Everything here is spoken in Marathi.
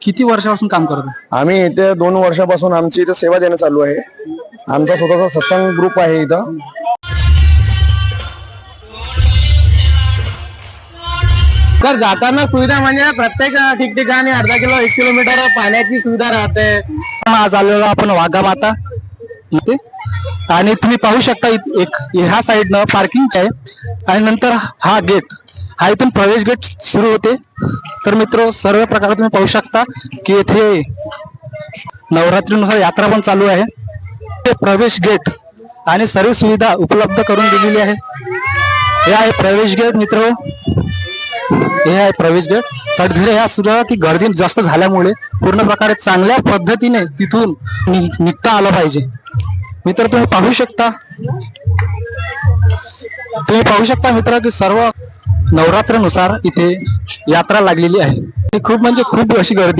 किती वर्षापासून काम करता? आम्ही इथे 2 वर्षापासून आमची इथे सेवा देणं चालू आहे। आमचा स्वतःचा सत्संग ग्रुप आहे इथं। तर जाताना सुविधा म्हणजे प्रत्येक ठिकठिकाणी अर्धा किलो 1 किलोमीटर पाण्याची सुविधा राहते। आज आलेलो आपण वाघा माता इथे आणि तुम्ही पाहू शकता एक ह्या साइडनं पार्किंग आहे आणि नंतर हा गेट, हा इथून प्रवेश गेट सुरू होते। तर मित्र सर्व प्रकारे तुम्ही पाहू शकता की येथे नवरात्रीनुसार यात्रा पण चालू आहे। ते प्रवेश गेट आणि सर्व सुविधा उपलब्ध करून दिलेली आहे। हे आहे प्रवेश गेट मित्र, हे आहे प्रवेश गेट। तर धीरे ह्या सुद्धा की गर्दी जास्त झाल्यामुळे पूर्ण प्रकारे चांगल्या पद्धतीने तिथून निघता आलं पाहिजे। मित्र तुम्ही पाहू शकता मित्र की सर्व नवरात्रीनुसार इथे यात्रा लागलेली आहे। खूप म्हणजे खूप अशी गर्दी